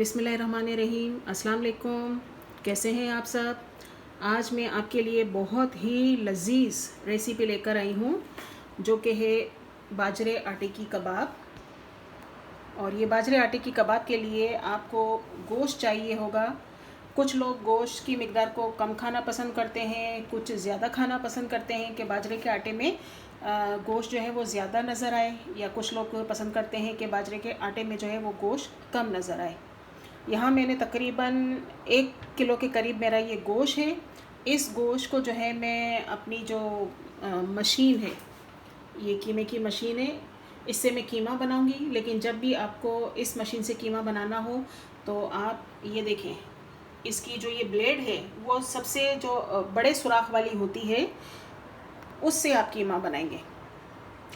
बिस्मिल्लाहिर्रहमानिर्रहीम। अस्सलाम वालेकुम। कैसे हैं आप सब। आज मैं आपके लिए बहुत ही लजीज़ रेसिपी लेकर आई हूँ जो कि है बाजरे आटे की कबाब। और ये बाजरे आटे की कबाब के लिए आपको गोश्त चाहिए होगा। कुछ लोग गोश्त की मिक़दार को कम खाना पसंद करते हैं, कुछ ज़्यादा खाना पसंद करते हैं कि बाजरे के आटे में गोश्त जो है वो ज़्यादा नज़र आए, या कुछ लोग पसंद करते हैं कि बाजरे के आटे में जो है वो गोश्त कम नज़र आए। यहाँ मैंने तकरीबन 1 किलो के करीब मेरा ये गोश्त है। इस गोश्त को जो है मैं अपनी जो मशीन है, ये कीमे की मशीन है, इससे मैं कीमा बनाऊंगी। लेकिन जब भी आपको इस मशीन से कीमा बनाना हो तो आप ये देखें, इसकी जो ये ब्लेड है वो सबसे जो बड़े सुराख वाली होती है, उससे आप कीमा बनाएंगे।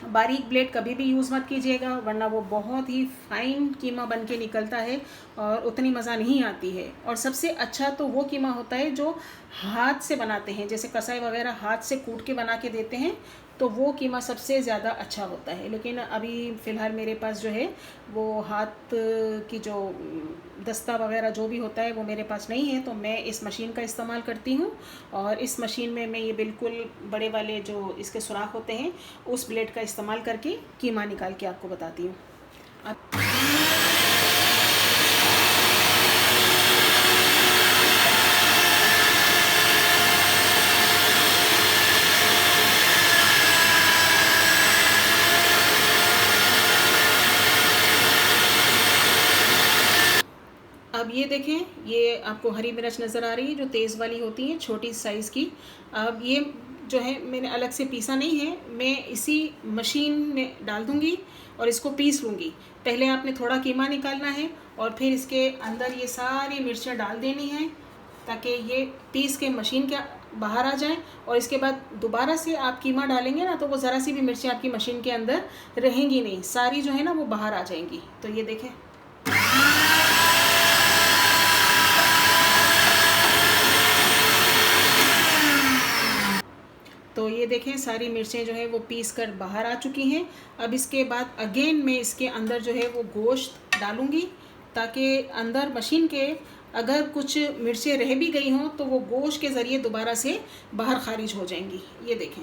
बारीक ब्लेड कभी भी यूज़ मत कीजिएगा, वरना वो बहुत ही फ़ाइन कीमा बन के निकलता है और उतनी मज़ा नहीं आती है। और सबसे अच्छा तो वो कीमा होता है जो हाथ से बनाते हैं, जैसे कसाई वगैरह हाथ से कूट के बना के देते हैं, तो वो कीमा सबसे ज़्यादा अच्छा होता है। लेकिन अभी फ़िलहाल मेरे पास जो है वो हाथ की जो दस्ता वगैरह जो भी होता है वो मेरे पास नहीं है, तो मैं इस मशीन का इस्तेमाल करती हूँ। और इस मशीन में मैं ये बिल्कुल बड़े वाले जो इसके सुराख होते हैं उस ब्लेड का इस्तेमाल करके कीमा निकाल के आपको बताती हूँ। अब ये देखें, ये आपको हरी मिर्च नज़र आ रही है जो तेज़ वाली होती है, छोटी साइज़ की। अब ये जो है मैंने अलग से पीसा नहीं है, मैं इसी मशीन में डाल दूँगी और इसको पीस लूँगी। पहले आपने थोड़ा कीमा निकालना है और फिर इसके अंदर ये सारी मिर्चें डाल देनी हैं ताकि ये पीस के मशीन के बाहर आ जाएं। और इसके बाद दोबारा से आप कीमा डालेंगे ना, तो वो ज़रा सी भी मिर्चें आपकी मशीन के अंदर रहेंगी नहीं, सारी जो है ना वो बाहर आ जाएंगी। तो ये देखें, तो ये देखें सारी मिर्चें जो है वो पीस कर बाहर आ चुकी हैं। अब इसके बाद अगेन मैं इसके अंदर जो है वो गोश्त डालूँगी ताकि अंदर मशीन के अगर कुछ मिर्चें रह भी गई हों तो वो गोश्त के ज़रिए दोबारा से बाहर खारिज हो जाएंगी। ये देखें,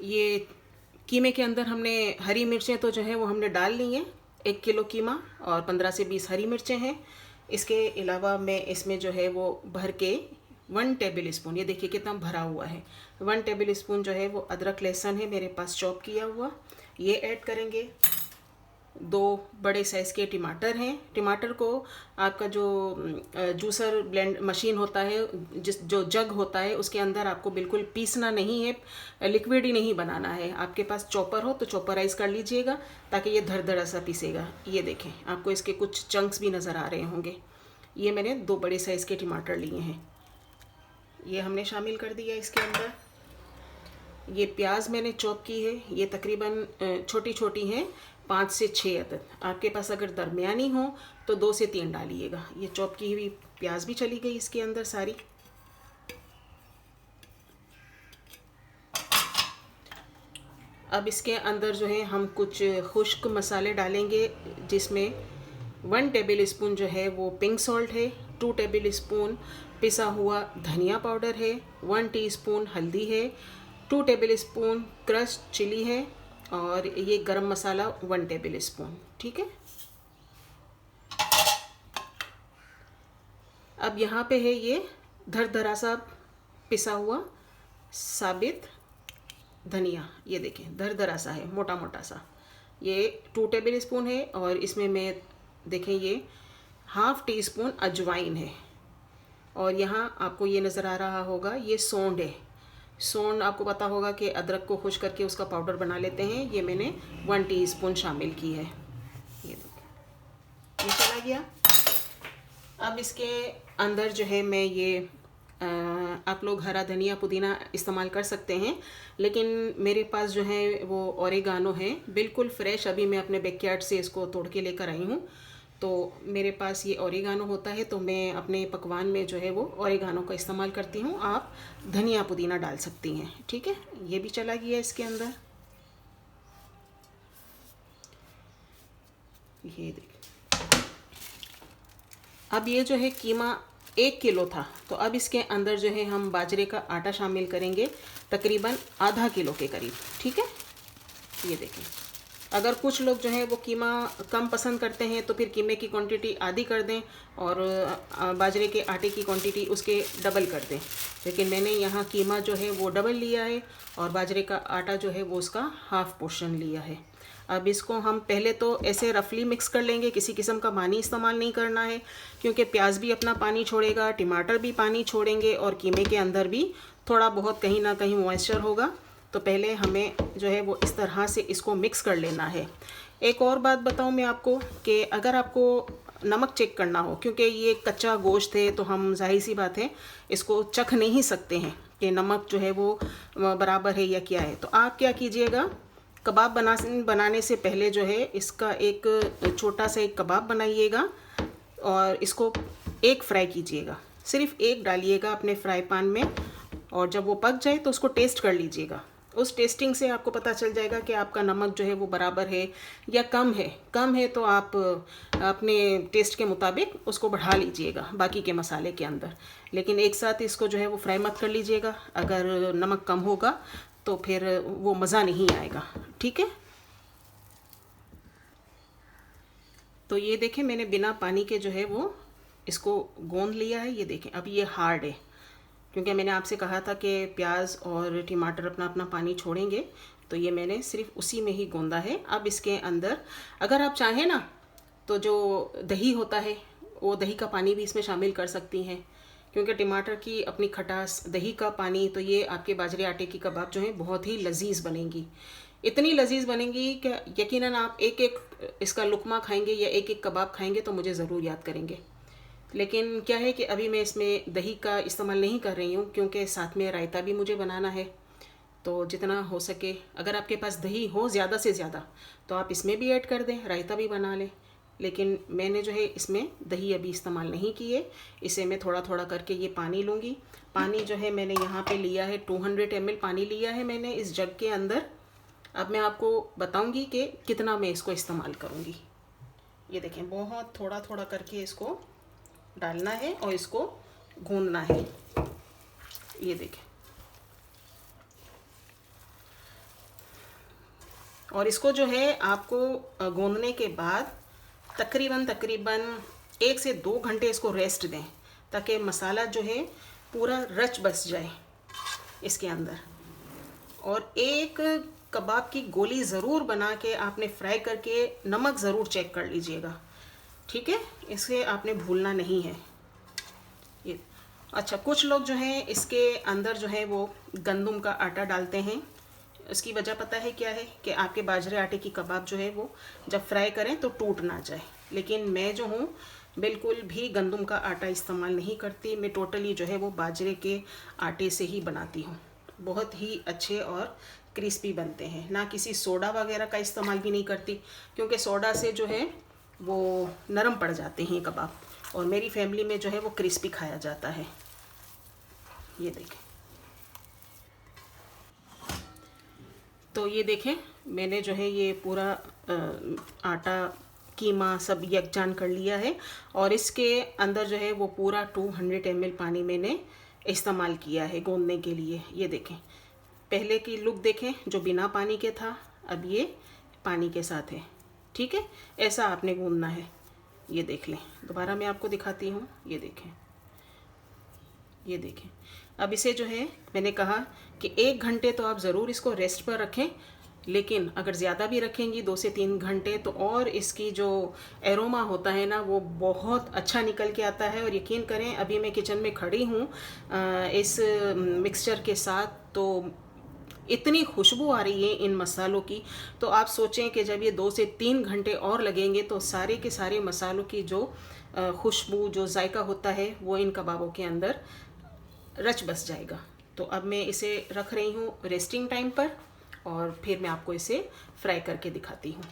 ये कीमे के अंदर हमने हरी मिर्चें तो जो है वो हमने डाल ली हैं। 1 किलो कीमा और 15 से 20 हरी मिर्चें हैं। इसके अलावा मैं इसमें जो है वो भर के 1 टेबल स्पून, ये देखिए कितना भरा हुआ है, 1 टेबल स्पून जो है वो अदरक लहसुन है मेरे पास चॉप किया हुआ, ये ऐड करेंगे। 2 बड़े साइज़ के टमाटर हैं। टमाटर को आपका जो जूसर ब्लेंड मशीन होता है, जो जग होता है, उसके अंदर आपको बिल्कुल पीसना नहीं है, लिक्विड ही नहीं बनाना है। आपके पास चॉपर हो तो चॉपराइज़ कर लीजिएगा ताकि ये धड़धड़ा सा पीसेगा। ये देखें, आपको इसके कुछ चंक्स भी नज़र आ रहे होंगे। ये मैंने 2 बड़े साइज़ के टमाटर लिए हैं, ये हमने शामिल कर दिया इसके अंदर। ये प्याज मैंने चॉप की है, ये तकरीबन छोटी छोटी हैं, 5 से 6 अदद। आपके पास अगर दरमियानी हो तो 2 से 3 डालिएगा। ये चॉप की हुई प्याज भी चली गई इसके अंदर सारी। अब इसके अंदर जो है हम कुछ खुश्क मसाले डालेंगे, जिसमें 1 टेबल स्पून जो है वो पिंक सॉल्ट है, 2 टेबल स्पून पिसा हुआ धनिया पाउडर है, 1 टीस्पून हल्दी है, 2 टेबल स्पून क्रश्ड चिली है, और ये गरम मसाला 1 टेबल स्पून। ठीक है। अब यहाँ पे है ये धरधरा सा पिसा हुआ साबित धनिया, ये देखें धरधरा सा है, मोटा मोटा सा। ये 2 टेबल स्पून है और इसमें मैं देखें ये ½ टीस्पून अजवाइन है। और यहाँ आपको ये नज़र आ रहा होगा ये सौंठ है। सौंठ आपको पता होगा कि अदरक को खुश करके उसका पाउडर बना लेते हैं, ये मैंने 1 टीस्पून शामिल की है। ये देखिए, ये चला गया। अब इसके अंदर जो है मैं ये आप लोग हरा धनिया पुदीना इस्तेमाल कर सकते हैं, लेकिन मेरे पास जो है वो ओरेगानो है, बिल्कुल फ्रेश, अभी मैं अपने बैकयार्ड से इसको तोड़ के लेकर आई हूँ। तो मेरे पास ये ओरिगानो होता है, तो मैं अपने पकवान में जो है वो ओरिगानो का इस्तेमाल करती हूँ। आप धनिया पुदीना डाल सकती हैं। ठीक है, ये भी चला गया इसके अंदर। ये देख, अब ये जो है कीमा 1 किलो था, तो अब इसके अंदर जो है हम बाजरे का आटा शामिल करेंगे, तकरीबन आधा किलो के करीब। ठीक है, ये देखें। अगर कुछ लोग जो है वो कीमा कम पसंद करते हैं तो फिर कीमे की क्वांटिटी आधी कर दें और बाजरे के आटे की क्वांटिटी उसके डबल कर दें। लेकिन मैंने यहाँ कीमा जो है वो डबल लिया है और बाजरे का आटा जो है वो उसका हाफ़ पोर्शन लिया है। अब इसको हम पहले तो ऐसे रफली मिक्स कर लेंगे, किसी किस्म का पानी इस्तेमाल नहीं करना है, क्योंकि प्याज भी अपना पानी छोड़ेगा, टमाटर भी पानी छोड़ेंगे और कीमे के अंदर भी थोड़ा बहुत कहीं ना कहीं मॉइस्चर होगा। तो पहले हमें जो है वो इस तरह से इसको मिक्स कर लेना है। एक और बात बताऊं मैं आपको कि अगर आपको नमक चेक करना हो, क्योंकि ये कच्चा गोश्त है तो हम जाहिर सी बात है इसको चख नहीं सकते हैं कि नमक जो है वो बराबर है या क्या है, तो आप क्या कीजिएगा, कबाब बनाने से पहले जो है इसका एक छोटा सा एक कबाब बनाइएगा और इसको एक फ्राई कीजिएगा, सिर्फ एक डालिएगा अपने फ्राई पैन में, और जब वो पक जाए तो उसको टेस्ट कर लीजिएगा। उस टेस्टिंग से आपको पता चल जाएगा कि आपका नमक जो है वो बराबर है या कम है। कम है तो आप अपने टेस्ट के मुताबिक उसको बढ़ा लीजिएगा बाकी के मसाले के अंदर, लेकिन एक साथ इसको जो है वो फ्राई मत कर लीजिएगा। अगर नमक कम होगा तो फिर वो मज़ा नहीं आएगा। ठीक है, तो ये देखें मैंने बिना पानी के जो है वो इसको गूंद लिया है। ये देखें अब ये हार्ड है, क्योंकि मैंने आपसे कहा था कि प्याज और टमाटर अपना अपना पानी छोड़ेंगे, तो ये मैंने सिर्फ उसी में ही गूंदा है। अब इसके अंदर अगर आप चाहें ना तो जो दही होता है वो दही का पानी भी इसमें शामिल कर सकती हैं, क्योंकि टमाटर की अपनी खटास, दही का पानी, तो ये आपके बाजरे आटे की कबाब जो है बहुत ही लजीज बनेंगी। इतनी लजीज बनेंगी कि यकीनन आप एक एक इसका लुकमा खाएंगे या एक एक कबाब खाएंगे तो मुझे ज़रूर याद करेंगे। लेकिन क्या है कि अभी मैं इसमें दही का इस्तेमाल नहीं कर रही हूँ, क्योंकि साथ में रायता भी मुझे बनाना है। तो जितना हो सके अगर आपके पास दही हो ज़्यादा से ज़्यादा तो आप इसमें भी ऐड कर दें, रायता भी बना लें। लेकिन मैंने जो है इसमें दही अभी इस्तेमाल नहीं किए, इसे मैं थोड़ा थोड़ा करके ये पानी लूँगी। पानी जो है मैंने यहाँ पे लिया है 200 ml पानी लिया है मैंने इस जग के अंदर। अब मैं आपको बताऊँगी कि कितना मैं इसको इस्तेमाल करूँगी। ये देखें, बहुत थोड़ा थोड़ा करके इसको डालना है और इसको गूंदना है। ये देखें, और इसको जो है आपको गूंदने के बाद तकरीबन 1 से 2 घंटे इसको रेस्ट दें, ताकि मसाला जो है पूरा रच बस जाए इसके अंदर। और एक कबाब की गोली ज़रूर बना के आपने फ्राई करके नमक ज़रूर चेक कर लीजिएगा। ठीक है, इसे आपने भूलना नहीं है। ये अच्छा, कुछ लोग जो हैं इसके अंदर जो है वो गंदम का आटा डालते हैं। इसकी वजह पता है क्या है कि आपके बाजरे आटे की कबाब जो है वो जब फ्राई करें तो टूट ना जाए। लेकिन मैं जो हूँ बिल्कुल भी गंदम का आटा इस्तेमाल नहीं करती, मैं टोटली जो है वो बाजरे के आटे से ही बनाती हूँ। बहुत ही अच्छे और क्रिस्पी बनते हैं। ना किसी सोडा वगैरह का इस्तेमाल भी नहीं करती, क्योंकि सोडा से जो है वो नरम पड़ जाते हैं कबाब, और मेरी फैमिली में जो है वो क्रिस्पी खाया जाता है। ये देखें, तो ये देखें मैंने जो है ये पूरा आटा कीमा सब यकजान कर लिया है, और इसके अंदर जो है वो पूरा 200 ml पानी मैंने इस्तेमाल किया है गूंदने के लिए। ये देखें, पहले की लुक देखें जो बिना पानी के था, अब ये पानी के साथ है। ठीक है, ऐसा आपने गूंदना है। ये देख लें, दोबारा मैं आपको दिखाती हूँ। ये देखें, ये देखें। अब इसे जो है मैंने कहा कि 1 घंटे तो आप ज़रूर इसको रेस्ट पर रखें, लेकिन अगर ज़्यादा भी रखेंगी 2 से 3 घंटे तो और इसकी जो एरोमा होता है ना वो बहुत अच्छा निकल के आता है। और यकीन करें अभी मैं किचन में खड़ी हूँ इस मिक्सचर के साथ, तो इतनी खुशबू आ रही है इन मसालों की। तो आप सोचें कि जब ये 2 से 3 घंटे और लगेंगे तो सारे के सारे मसालों की जो खुशबू, जो जायका होता है वो इन कबाबों के अंदर रच बस जाएगा। तो अब मैं इसे रख रही हूँ रेस्टिंग टाइम पर, और फिर मैं आपको इसे फ्राई करके दिखाती हूँ।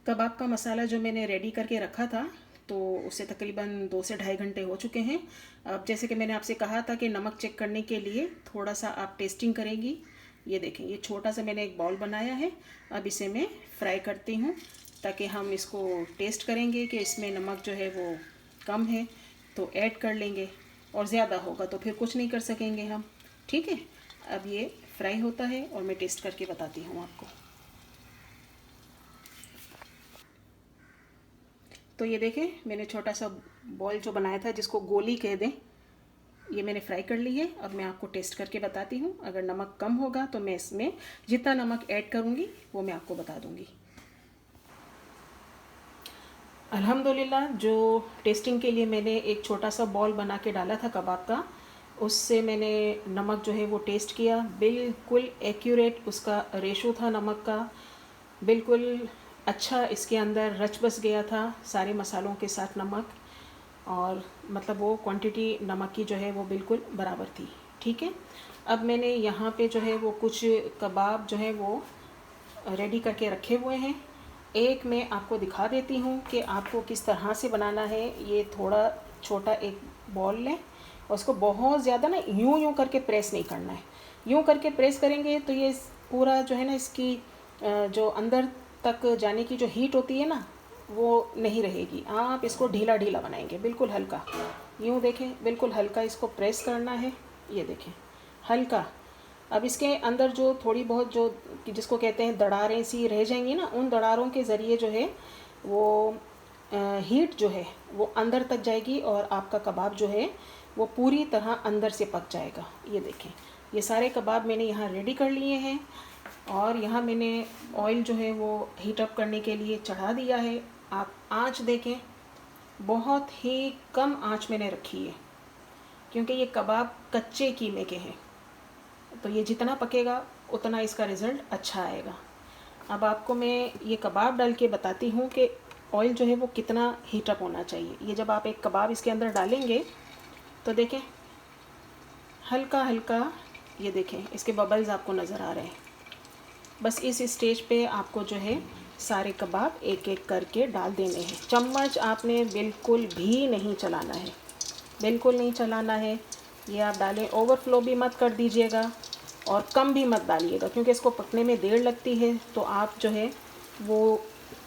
कबाब का मसाला जो मैंने रेडी करके रखा था तो उसे तकरीबन 2 से ढाई घंटे हो चुके हैं। अब जैसे कि मैंने आपसे कहा था कि नमक चेक करने के लिए थोड़ा सा आप टेस्टिंग करेंगी। ये देखें, ये छोटा सा मैंने एक बाउल बनाया है। अब इसे मैं फ्राई करती हूँ ताकि हम इसको टेस्ट करेंगे कि इसमें नमक जो है वो कम है तो ऐड कर लेंगे, और ज़्यादा होगा तो फिर कुछ नहीं कर सकेंगे हम। ठीक है, अब ये फ्राई होता है और मैं टेस्ट करके बताती हूँ आपको। तो ये देखें, मैंने छोटा सा बॉल जो बनाया था जिसको गोली कह दें, ये मैंने फ्राई कर ली है। अब मैं आपको टेस्ट करके बताती हूँ। अगर नमक कम होगा तो मैं इसमें जितना नमक ऐड करूँगी वो मैं आपको बता दूँगी। अल्हम्दुलिल्लाह, जो टेस्टिंग के लिए मैंने एक छोटा सा बॉल बना के डाला था कबाब का, उससे मैंने नमक जो है वो टेस्ट किया। बिल्कुल एक्यूरेट उसका रेशो था नमक का, बिल्कुल अच्छा इसके अंदर रच बस गया था सारे मसालों के साथ नमक, और मतलब वो क्वांटिटी नमक की जो है वो बिल्कुल बराबर थी। ठीक है, अब मैंने यहाँ पे जो है वो कुछ कबाब जो है वो रेडी करके रखे हुए हैं। एक मैं आपको दिखा देती हूँ कि आपको किस तरह से बनाना है। ये थोड़ा छोटा एक बॉल लें और उसको बहुत ज़्यादा ना यूँ करके प्रेस नहीं करना है। यूँ करके प्रेस करेंगे तो ये पूरा जो है ना इसकी जो अंदर तक जाने की जो हीट होती है ना वो नहीं रहेगी। आप इसको ढीला ढीला बनाएंगे, बिल्कुल हल्का। यूँ देखें, बिल्कुल हल्का इसको प्रेस करना है। ये देखें, हल्का। अब इसके अंदर जो थोड़ी बहुत जो जिसको कहते हैं दरारें सी रह जाएंगी ना, उन दरारों के ज़रिए जो है वो हीट जो है वो अंदर तक जाएगी और आपका कबाब जो है वो पूरी तरह अंदर से पक जाएगा। ये देखें, ये सारे कबाब मैंने यहाँ रेडी कर लिए हैं और यहाँ मैंने ऑयल जो है वो हीट अप करने के लिए चढ़ा दिया है। आप आँच देखें, बहुत ही कम आँच मैंने रखी है क्योंकि ये कबाब कच्चे कीमे के हैं, तो ये जितना पकेगा उतना इसका रिज़ल्ट अच्छा आएगा। अब आपको मैं ये कबाब डाल के बताती हूँ कि ऑयल जो है वो कितना हीटअप होना चाहिए। ये जब आप एक कबाब इसके अंदर डालेंगे तो देखें हल्का हल्का, ये देखें इसके बबल्स आपको नज़र आ रहे हैं। बस इस स्टेज पे आपको जो है सारे कबाब एक एक करके डाल देने हैं। चम्मच आपने बिल्कुल भी नहीं चलाना है, बिल्कुल नहीं चलाना है। ये आप डालें, ओवरफ्लो भी मत कर दीजिएगा और कम भी मत डालिएगा क्योंकि इसको पकने में देर लगती है। तो आप जो है वो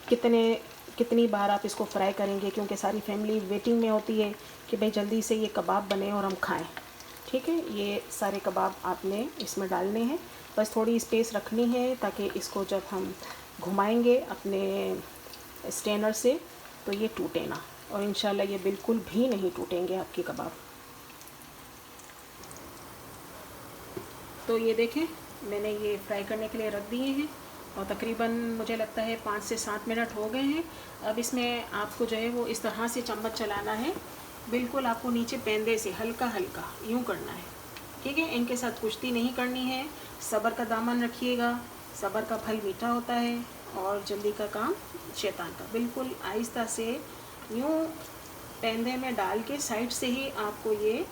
कितनी बार आप इसको फ्राई करेंगे, क्योंकि सारी फैमिली वेटिंग में होती है कि भाई जल्दी से ये कबाब बने और हम खाएं। ठीक है, ये सारे कबाब आपने इसमें डालने हैं। बस थोड़ी स्पेस रखनी है ताकि इसको जब हम घुमाएंगे अपने स्ट्रेनर से तो ये टूटे ना, और इंशाल्लाह ये बिल्कुल भी नहीं टूटेंगे आपके कबाब। तो ये देखें, मैंने ये फ्राई करने के लिए रख दिए हैं और तकरीबन मुझे लगता है 5 से 7 मिनट हो गए हैं। अब इसमें आपको जो है वो इस तरह से चम्मच चलाना है, बिल्कुल आपको नीचे पेंदे से हल्का हल्का यूँ करना है। ठीक है, इनके साथ कुश्ती नहीं करनी है। सब्र का दामन रखिएगा, सब्र का फल मीठा होता है और जल्दी का काम शैतान का। बिल्कुल आहिस्ता से यूँ पेंदे में डाल के साइड से ही आपको ये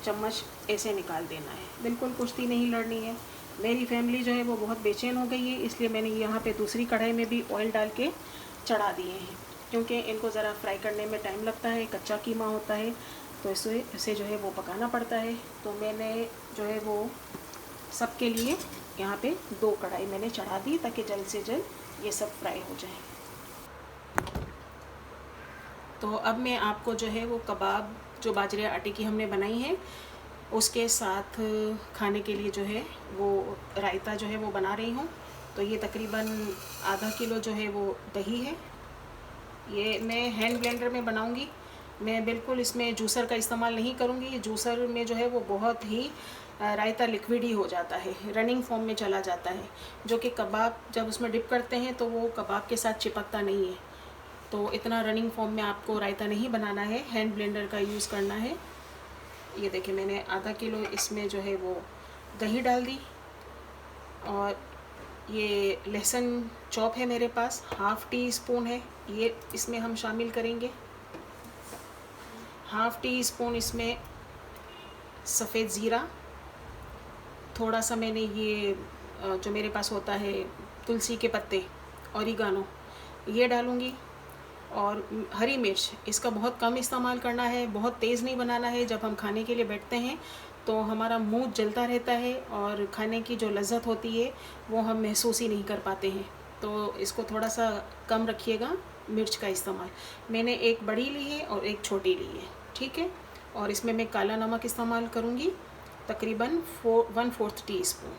चम्मच ऐसे निकाल देना है, बिल्कुल कुश्ती नहीं लड़नी है। मेरी फैमिली जो है वो बहुत बेचैन हो गई है, इसलिए मैंने यहाँ पे दूसरी कढ़ाई में भी ऑयल डाल के चढ़ा दिए हैं क्योंकि इनको ज़रा फ्राई करने में टाइम लगता है, कच्चा कीमा होता है तो इसे जो है वो पकाना पड़ता है। तो मैंने जो है वो सबके लिए यहाँ पे 2 कढ़ाई मैंने चढ़ा दी ताकि जल्द से जल्द ये सब फ्राई हो जाए। तो अब मैं आपको जो है वो कबाब जो बाजरे आटे की हमने बनाई है उसके साथ खाने के लिए जो है वो रायता जो है वो बना रही हूँ। तो ये तकरीबन आधा किलो जो है वो दही है। ये मैं हैंड ब्लेंडर में बनाऊँगी, मैं बिल्कुल इसमें जूसर का इस्तेमाल नहीं करूँगी। जूसर में जो है वो बहुत ही रायता लिक्विड ही हो जाता है, रनिंग फॉर्म में चला जाता है, जो कि कबाब जब उसमें डिप करते हैं तो वो कबाब के साथ चिपकता नहीं है। तो इतना रनिंग फॉर्म में आपको रायता नहीं बनाना है, हैंड ब्लेंडर का यूज़ करना है। ये देखिए, मैंने आधा किलो इसमें जो है वो दही डाल दी और ये लहसुन चॉप है मेरे पास, हाफ़ टी स्पून है, ये इसमें हम शामिल करेंगे। हाफ़ टी स्पून इसमें सफ़ेद ज़ीरा, थोड़ा सा मैंने ये जो मेरे पास होता है तुलसी के पत्ते, ऑरिगानो, ये डालूँगी। और हरी मिर्च इसका बहुत कम इस्तेमाल करना है, बहुत तेज़ नहीं बनाना है। जब हम खाने के लिए बैठते हैं तो हमारा मुंह जलता रहता है और खाने की जो लज्जत होती है वो हम महसूस ही नहीं कर पाते हैं। तो इसको थोड़ा सा कम रखिएगा मिर्च का इस्तेमाल। मैंने एक बड़ी ली है और एक छोटी ली है, ठीक है। और इसमें मैं काला नमक इस्तेमाल करूँगी, तकरीबन 1/4 टीस्पून।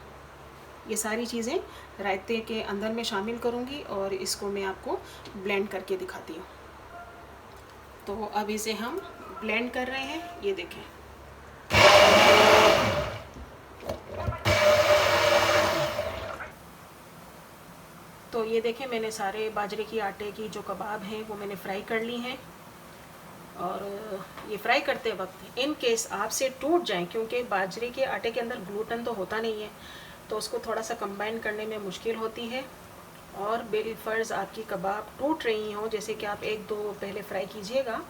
ये सारी चीज़ें रायते के अंदर में शामिल करूँगी और इसको मैं आपको ब्लेंड करके दिखाती हूँ। तो अब इसे हम ब्लेंड कर रहे हैं, ये देखें। तो ये देखें, मैंने सारे बाजरे की आटे की जो कबाब हैं वो मैंने फ्राई कर ली हैं। और ये फ्राई करते वक्त इन केस आपसे टूट जाएं, क्योंकि बाजरे के आटे के अंदर ग्लूटेन तो होता नहीं है, तो उसको थोड़ा सा कंबाइन करने में मुश्किल होती है। और बिलफर्ज आपकी कबाब टूट रही हों, जैसे कि आप 1-2 पहले फ्राई कीजिएगा,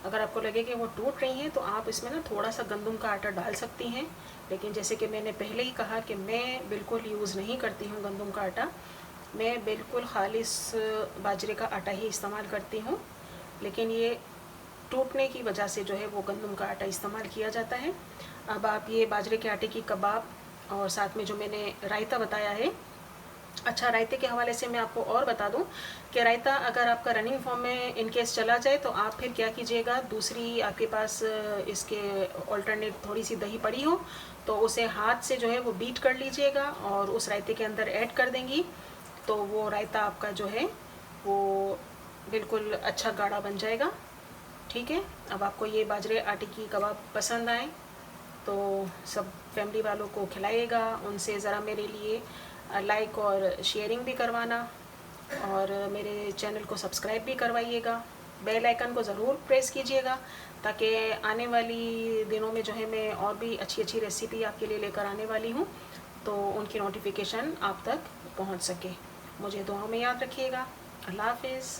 अगर आपको लगे कि वो टूट रही हैं तो आप इसमें ना थोड़ा सा गंदम का आटा डाल सकती हैं। लेकिन जैसे कि मैंने पहले ही कहा कि मैं बिल्कुल यूज़ नहीं करती हूँ गंदम का आटा, मैं बिल्कुल खालिस बाजरे का आटा ही इस्तेमाल करती हूँ। लेकिन ये टूटने की वजह से जो है वो गंदम का आटा इस्तेमाल किया जाता है। अब आप ये बाजरे के आटे की कबाब और साथ में जो मैंने रायता बताया है। अच्छा, रायते के हवाले से मैं आपको और बता दूं कि रायता अगर आपका रनिंग फॉर्म में इन केस चला जाए तो आप फिर क्या कीजिएगा, दूसरी आपके पास इसके ऑल्टरनेट थोड़ी सी दही पड़ी हो तो उसे हाथ से जो है वो बीट कर लीजिएगा और उस रायते के अंदर ऐड कर देंगी, तो वो रायता आपका जो है वो बिल्कुल अच्छा गाढ़ा बन जाएगा, ठीक है। अब आपको ये बाजरे आटे की कबाब पसंद आए तो सब फैमिली वालों को खिलाइएगा, उनसे ज़रा मेरे लिए लाइक और शेयरिंग भी करवाना और मेरे चैनल को सब्सक्राइब भी करवाइएगा। बेल आइकन को ज़रूर प्रेस कीजिएगा ताकि आने वाली दिनों में जो है मैं और भी अच्छी अच्छी रेसिपी आपके लिए लेकर आने वाली हूँ, तो उनकी नोटिफिकेशन आप तक पहुँच सके। मुझे दुआओं में याद रखिएगा। अल्लाह हाफिज़।